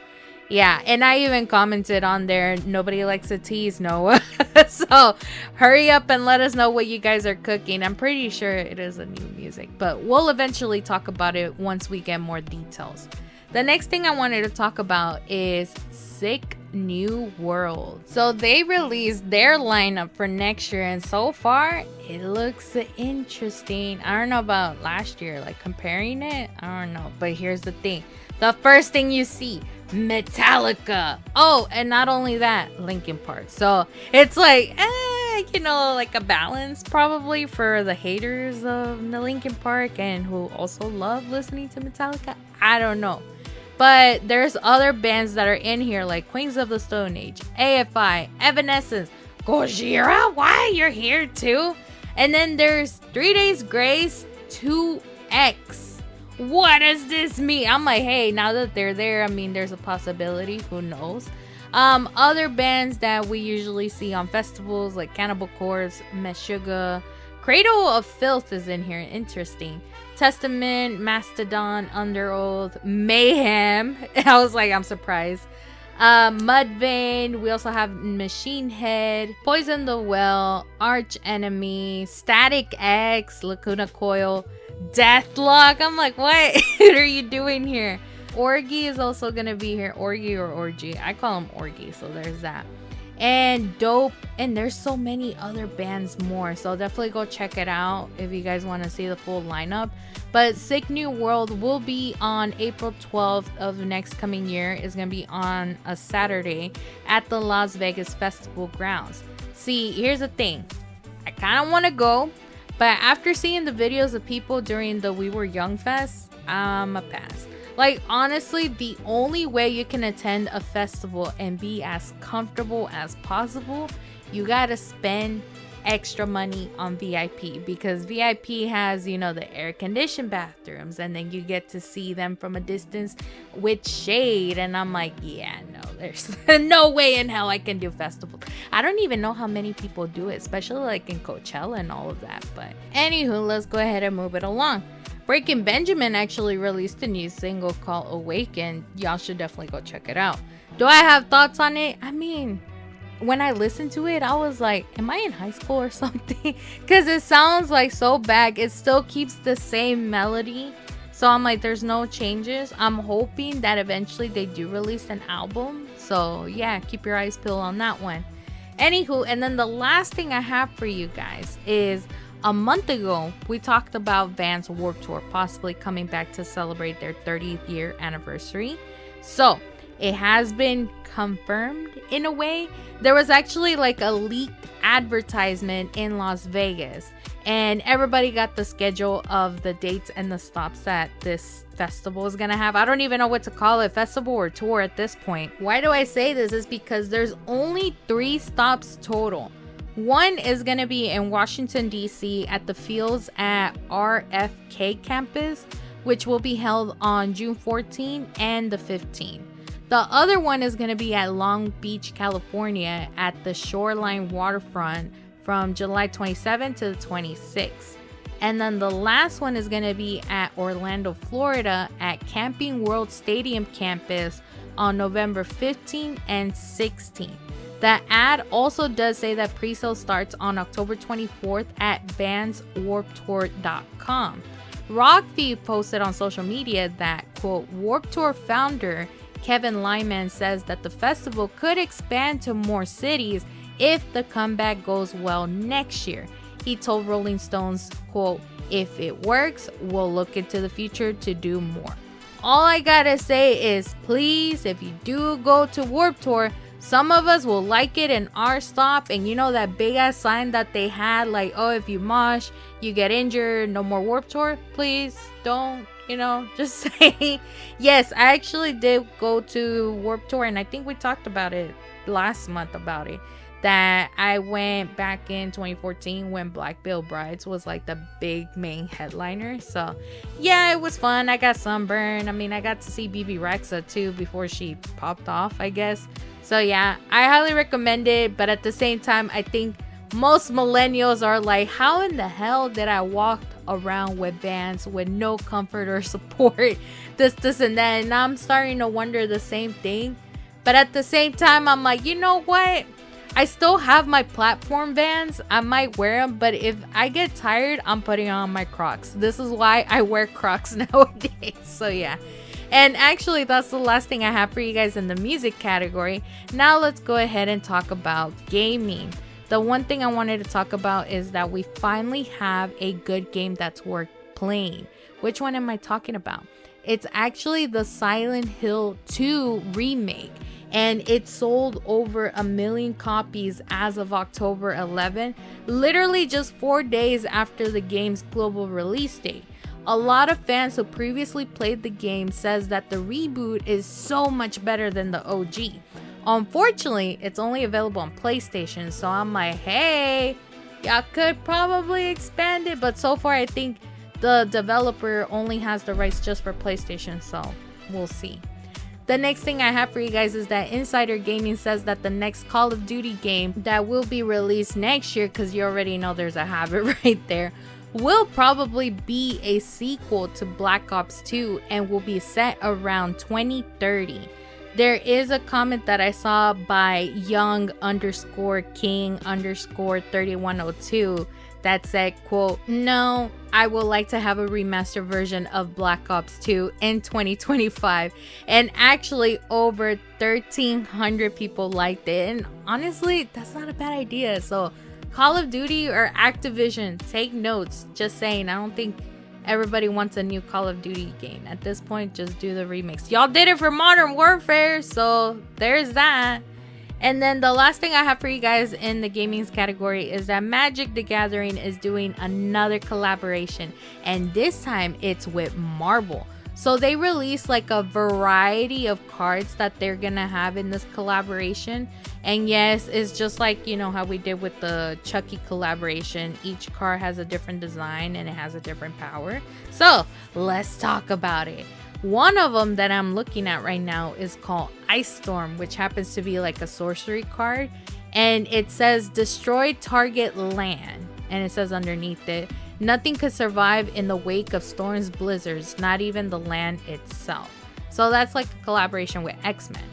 yeah. And I even commented on there, nobody likes to tease Noah. So, hurry up and let us know what you guys are cooking. I'm pretty sure it is a new music. But we'll eventually talk about it once we get more details. The next thing I wanted to talk about is Sick New World. So they released their lineup for next year and so far it looks interesting. I don't know about last year, like comparing it, I don't know. But here's the thing, the first thing you see, Metallica. Oh, and not only that, Linkin Park. So it's like like a balance probably for the haters of the Linkin Park and who also love listening to Metallica. I don't know. But there's other bands that are in here like Queens of the Stone Age, AFI, Evanescence, Gojira. Why you're here too? And then there's 3 Days Grace, 2X. What does this mean? I'm like, hey, now that they're there, I mean, there's a possibility. Who knows? Other bands that we usually see on festivals like Cannibal Corpse, Meshuggah, Cradle of Filth is in here. Interesting. Testament, Mastodon, Under Oath, Mayhem. I was like, I'm surprised. Mudvayne. We also have Machine Head, Poison the Well, Arch Enemy, Static X, Lacuna Coil, Deathlock. I'm like, what are you doing here? Orgy is also gonna be here. Orgy or Orgy. I call him Orgy, so there's that. And Dope, and there's so many other bands more, so definitely go check it out if you guys want to see the full lineup. But Sick New World will be on April 12th of next coming year. It's gonna be on a Saturday at the Las Vegas Festival grounds. See, here's the thing, I kind of want to go, but after seeing the videos of people during the We Were Young Fest, I'm a pass. Like, honestly, the only way you can attend a festival and be as comfortable as possible, you gotta spend extra money on VIP, because VIP has, the air conditioned bathrooms, and then you get to see them from a distance with shade. And I'm like, yeah, no, there's no way in hell I can do festivals. I don't even know how many people do it, especially like in Coachella and all of that. But anywho, let's go ahead and move it along. Breaking Benjamin actually released a new single called Awaken. Y'all should definitely go check it out. Do I have thoughts on it? I mean, when I listened to it, I was like, am I in high school or something? Because it sounds like so bad. It still keeps the same melody. So I'm like, there's no changes. I'm hoping that eventually they do release an album. So yeah, keep your eyes peeled on that one. Anywho, and then the last thing I have for you guys is, a month ago, we talked about Vans Warped Tour possibly coming back to celebrate their 30th year anniversary. So it has been confirmed in a way. There was actually like a leaked advertisement in Las Vegas, and everybody got the schedule of the dates and the stops that this festival is gonna have. I don't even know what to call it, festival or tour at this point. Why do I say this? Is because there's only 3 stops total. One is going to be in Washington, D.C. at the Fields at RFK campus, which will be held on June 14 and the 15th. The other one is going to be at Long Beach, California at the Shoreline Waterfront from July 27 to the 26th. And then the last one is going to be at Orlando, Florida at Camping World Stadium campus on November 15 and 16. The ad also does say that pre-sale starts on October 24th at bandswarptour.com. Rockfeed posted on social media that, quote, Warped Tour founder Kevin Lyman says that the festival could expand to more cities if the comeback goes well next year. He told Rolling Stones, quote, if it works, we'll look into the future to do more. All I gotta say is, please, if you do go to Warped Tour, Some of us will like it in our stop, and you know that big ass sign that they had, like, oh, if you mosh, you get injured, no more Warp Tour. Please don't, just say. Yes, I actually did go to Warp Tour, and I think we talked about it last month about it, that I went back in 2014 when Black Veil Brides was like the big main headliner. So yeah, it was fun. I got sunburned. I mean, I got to see BB Rexa too before she popped off, I guess. So yeah, I highly recommend it. But at the same time, I think most millennials are like, how in the hell did I walk around with Vans with no comfort or support, this and that? And I'm starting to wonder the same thing. But at the same time, I'm like, you know what? I still have my platform Vans. I might wear them, but if I get tired, I'm putting on my Crocs. This is why I wear Crocs nowadays. So yeah. And actually, that's the last thing I have for you guys in the music category. Now let's go ahead and talk about gaming. The one thing I wanted to talk about is that we finally have a good game that's worth playing. Which one am I talking about? It's actually the Silent Hill 2 remake. And it sold over 1 million copies as of October 11, literally just 4 days after the game's global release date. A lot of fans who previously played the game says that the reboot is so much better than the OG. Unfortunately, it's only available on PlayStation, so I'm like, hey, y'all could probably expand it, but so far I think the developer only has the rights just for PlayStation, so we'll see. The next thing I have for you guys is that Insider Gaming says that the next Call of Duty game that will be released next year, because you already know there's a habit right there, will probably be a sequel to Black Ops 2 and will be set around 2030. There is a comment that I saw by young_king_3102 that said, quote, no, I would like to have a remastered version of Black Ops 2 in 2025. And actually over 1,300 people liked it. And honestly, that's not a bad idea. So Call of Duty or Activision, take notes. Just saying, I don't think everybody wants a new Call of Duty game. At this point, just do the remix. Y'all did it for Modern Warfare, so there's that. And then the last thing I have for you guys in the gaming category is that Magic the Gathering is doing another collaboration. And this time it's with Marvel. So they released like a variety of cards that they're gonna have in this collaboration. And yes, it's just like, how we did with the Chucky collaboration. Each card has a different design and it has a different power. So let's talk about it. One of them that I'm looking at right now is called Ice Storm, which happens to be like a sorcery card. And it says destroy target land. And it says underneath it, nothing could survive in the wake of storms, blizzards, not even the land itself. So that's like a collaboration with X-Men.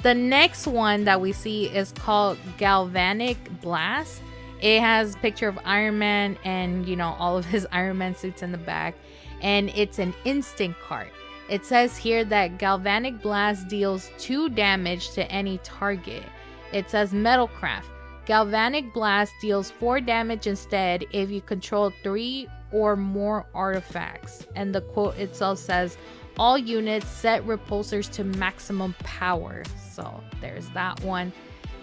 The next one that we see is called Galvanic Blast. It has a picture of Iron Man and, all of his Iron Man suits in the back. And it's an instant card. It says here that Galvanic Blast deals 2 damage to any target. It says Metalcraft. Galvanic Blast deals 4 damage instead if you control 3 or more artifacts. And the quote itself says, all units set repulsors to maximum power. So there's that one.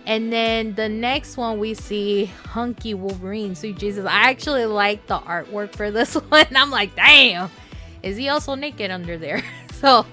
And then the next one we see Hunky Wolverine. Sweet Jesus. I actually like the artwork for this one. I'm like, damn. Is he also naked under there? So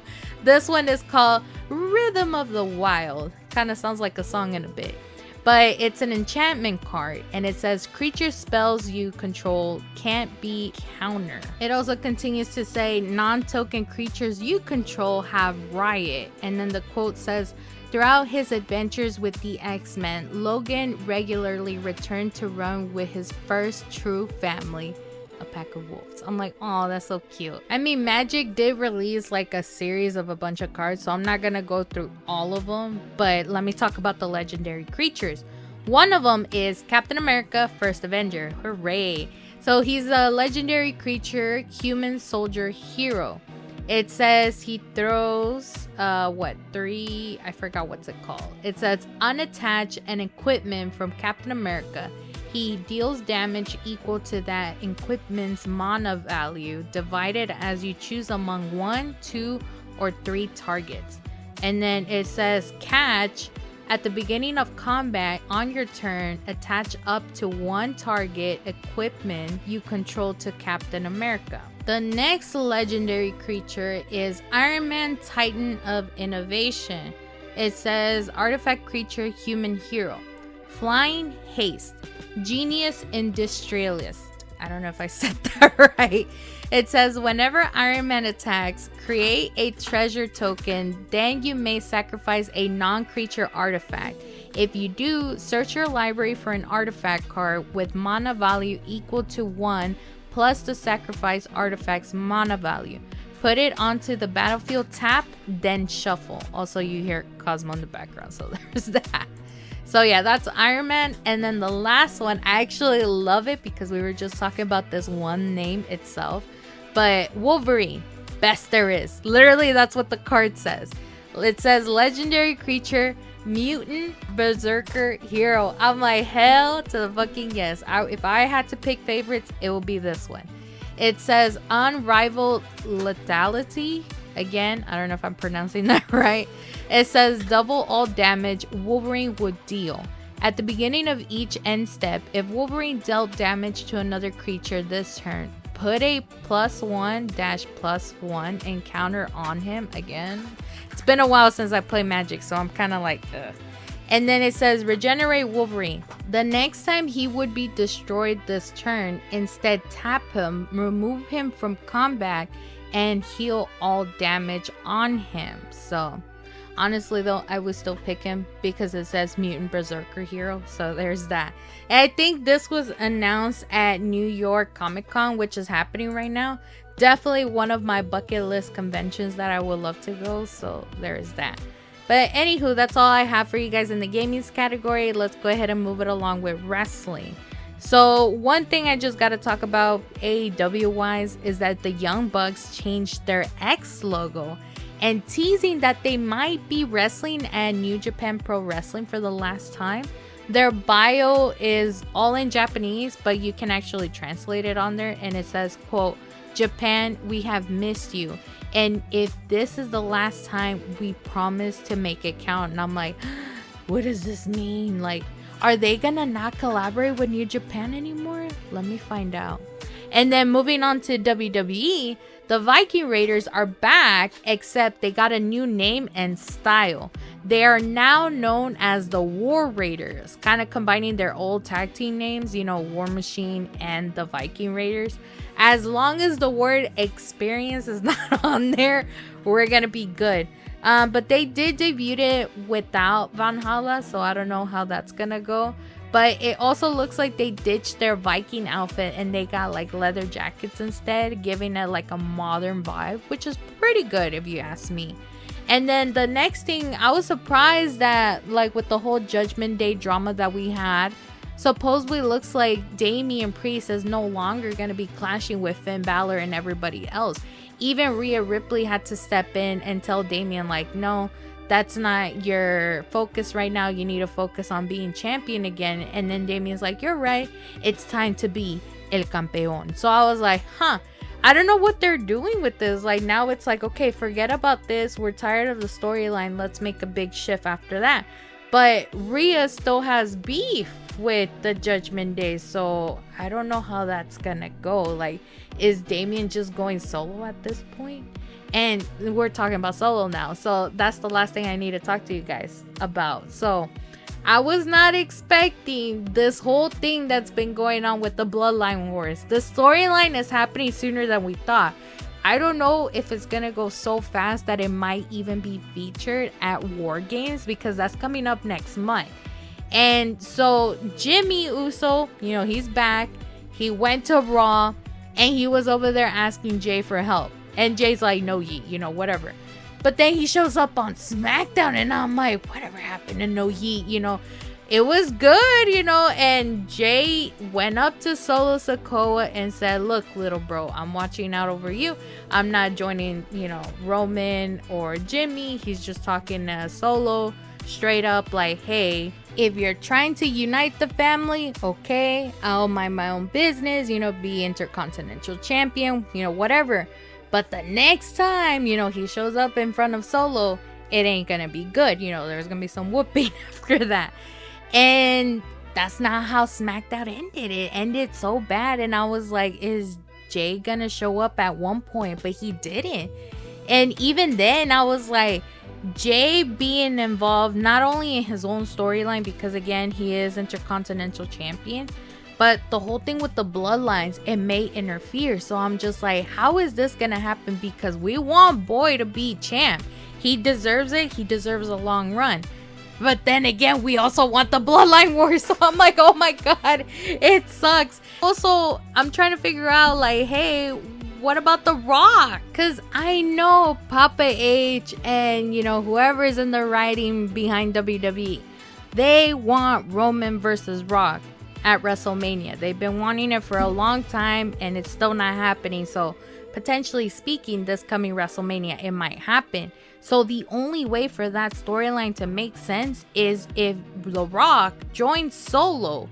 this one is called Rhythm of the Wild. Kind of sounds like a song in a bit. But it's an enchantment card. And it says creature spells you control can't be countered. It also continues to say non-token creatures you control have riot. And then the quote says, throughout his adventures with the X-Men, Logan regularly returned to run with his first true family, a pack of wolves. I'm like, oh, that's so cute. I mean, Magic did release like a series of a bunch of cards, so I'm not gonna go through all of them, but let me talk about the legendary creatures. One of them is Captain America First Avenger. Hooray. So he's a legendary creature, human soldier hero. It says he throws 3, I forgot what's it called. It says unattach an equipment from Captain America. He deals damage equal to that equipment's mana value, divided as you choose among 1, 2, or 3 targets. And then it says catch At the beginning of combat on your turn, attach up to one target equipment you control to Captain America. The next legendary creature is Iron Man Titan of Innovation. It says artifact creature human hero. Flying haste. Genius industrialist. I don't know if I said that right. It says whenever Iron Man attacks, create a treasure token, then you may sacrifice a non-creature artifact. If you do, search your library for an artifact card with mana value equal to 1 plus the sacrifice artifact's mana value. Put it onto the battlefield, tap, then shuffle. Also, you hear Cosmo in the background, so there's that. So yeah, that's Iron Man. And then the last one, I actually love it because we were just talking about this one name itself. But Wolverine, best there is. Literally, that's what the card says. It says legendary creature, mutant berserker hero. I'm like, hell to the fucking yes. If I had to pick favorites, it would be this one. It says unrivaled lethality. Again, I don't know if I'm pronouncing that right. It says double all damage Wolverine would deal. At the beginning of each end step, if Wolverine dealt damage to another creature this turn, put a +1/+1 encounter on him again. It's been a while since I played Magic, so I'm kind of like, ugh. And then it says regenerate Wolverine. The next time he would be destroyed this turn, instead tap him, remove him from combat, and heal all damage on him. So honestly though, I would still pick him because it says mutant berserker hero. So there's that. And I think this was announced at New York Comic Con, which is happening right now. Definitely one of my bucket list conventions that I would love to go. So there's that. But anywho, that's all I have for you guys in the gaming category. Let's go ahead and move it along with wrestling. So one thing I just got to talk about AEW wise is that the Young Bucks changed their X logo and teasing that they might be wrestling at New Japan Pro Wrestling for the last time. Their bio is all in Japanese, but you can actually translate it on there, and it says, quote, Japan, we have missed you. And if this is the last time, we promise to make it count. And I'm like, what does this mean? Like, are they gonna not collaborate with New Japan anymore? Let me find out. And then moving on to WWE, the Viking Raiders are back, except they got a new name and style. They are now known as the War Raiders, kind of combining their old tag team names, you know, War Machine and the Viking Raiders. As long as the word experience is not on there, we're gonna be good. But they did debut it without Valhalla, so I don't know how that's gonna go. But it also looks like they ditched their Viking outfit and they got like leather jackets instead, giving it like a modern vibe, which is pretty good if you ask me. And then the next thing, I was surprised that like with the whole Judgment Day drama that we had, supposedly looks like Damian Priest is no longer going to be clashing with Finn Balor and everybody else. Even Rhea Ripley had to step in and tell Damian like, no, that's not your focus right now. You need to focus on being champion again. And then Damian's like, you're right. It's time to be El Campeón. So I was like, huh. I don't know what they're doing with this. Like now it's like, okay, forget about this. We're tired of the storyline. Let's make a big shift after that. But Rhea still has beef with the Judgment Day. So I don't know how that's gonna go. Like, is Damian just going solo at this point? And we're talking about solo now. So that's the last thing I need to talk to you guys about. So I was not expecting this whole thing that's been going on with the Bloodline Wars. The storyline is happening sooner than we thought. I don't know if it's going to go so fast that it might even be featured at War Games, because that's coming up next month. And so Jimmy Uso, you know, he's back. He went to Raw and he was over there asking Jay for help. And Jay's like, no yeet, you know, whatever. But then he shows up on SmackDown and I'm like, whatever happened to no yeet, you know. It was good, you know. And Jay went up to Solo Sikoa and said, look, little bro, I'm watching out over you. I'm not joining, you know, Roman or Jimmy. He's just talking to Solo straight up like, hey, if you're trying to unite the family, okay, I'll mind my own business, you know, be Intercontinental Champion, you know, whatever. But the next time, you know, he shows up in front of Solo, it ain't gonna be good. You know, there's gonna be some whooping after that. And that's not how SmackDown ended. It ended so bad. And I was like, is Jay gonna show up at one point? But he didn't. And even then, I was like, Jay being involved not only in his own storyline, because again, he is Intercontinental Champion, but the whole thing with the bloodlines, it may interfere. So I'm just like, how is this gonna happen? Because we want Boy to be champ. He deserves it. He deserves a long run. But then again, we also want the bloodline wars. So I'm like, oh my god, it sucks. Also, I'm trying to figure out, like, hey, what about The Rock? Because I know Papa H and, you know, whoever is in the writing behind WWE, they want Roman versus Rock at WrestleMania. They've been wanting it for a long time, and it's still not happening. So potentially speaking, this coming WrestleMania, it might happen. So the only way for that storyline to make sense is if The Rock joins Solo,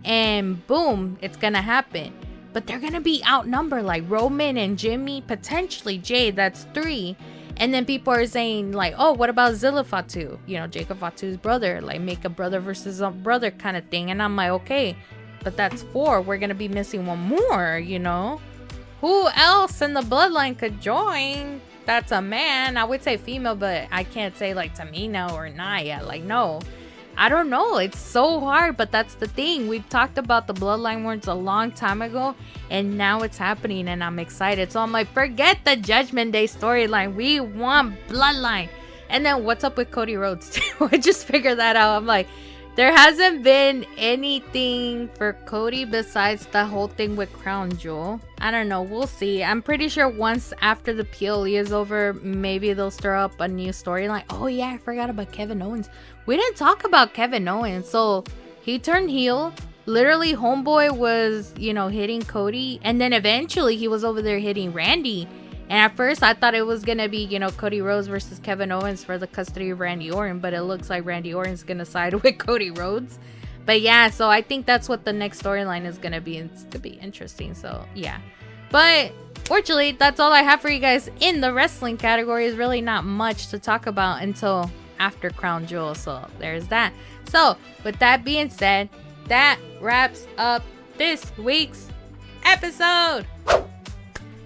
and boom, it's gonna happen. But they're gonna be outnumbered, like Roman and Jimmy, potentially Jay. That's 3. And then people are saying, like, oh, what about Zilla Fatu? You know, Jacob Fatu's brother. Like, make a brother versus a brother kind of thing. And I'm like, okay, but that's 4. We're going to be missing one more, you know? Who else in the bloodline could join? That's a man. I would say female, but I can't say, like, Tamina or Naya. Like, no. I don't know. It's so hard, but that's the thing. We've talked about the bloodline wars a long time ago, and now it's happening, and I'm excited. So I'm like, forget the Judgment Day storyline. We want bloodline. And then what's up with Cody Rhodes too? I just figured that out. I'm like, there hasn't been anything for Cody besides the whole thing with Crown Jewel. I don't know. We'll see. I'm pretty sure once after the PLE is over, maybe they'll stir up a new storyline. Oh yeah, I forgot about Kevin Owens. We didn't talk about Kevin Owens. So he turned heel. Literally, Homeboy was, you know, hitting Cody. And then eventually he was over there hitting Randy. And at first I thought it was going to be, you know, Cody Rhodes versus Kevin Owens for the custody of Randy Orton. But it looks like Randy Orton's going to side with Cody Rhodes. But yeah, so I think that's what the next storyline is going to be. It's going to be interesting. So yeah. But fortunately, that's all I have for you guys in the wrestling category. Is really not much to talk about until after Crown Jewel. So there's that. So with that being said, that wraps up this week's episode.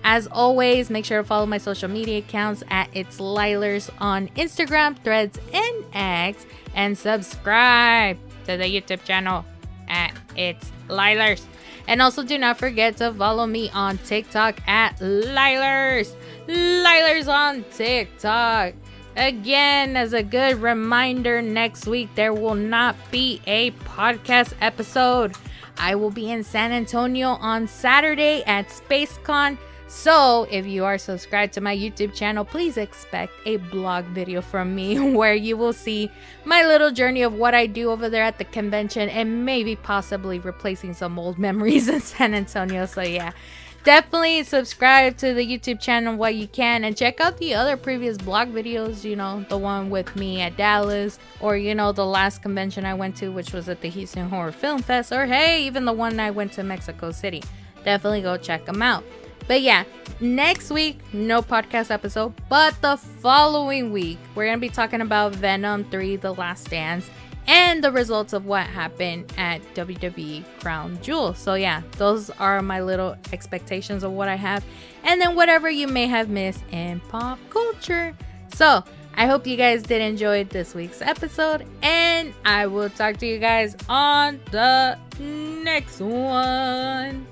As always, make sure to follow my social media accounts at It's Lielers on Instagram, Threads, and X, and subscribe to the YouTube channel at It's Lielers. And also do not forget to follow me on TikTok at Lielers. Lielers on TikTok. Again, as a good reminder, next week there will not be a podcast episode. I will be in San Antonio on Saturday at SpaceCon. So if you are subscribed to my YouTube channel, please expect a blog video from me where you will see my little journey of what I do over there at the convention, and maybe possibly replacing some old memories in San Antonio. So yeah, definitely subscribe to the YouTube channel while you can, and check out the other previous blog videos, you know, the one with me at Dallas, or, you know, the last convention I went to, which was at the Houston Horror Film Fest, or hey, even the one I went to Mexico City. Definitely go check them out. But yeah, next week, no podcast episode, but the following week, we're going to be talking about Venom 3, The Last Dance, and the results of what happened at WWE Crown Jewel. So yeah, those are my little expectations of what I have, and then whatever you may have missed in pop culture. So I hope you guys did enjoy this week's episode, and I will talk to you guys on the next one.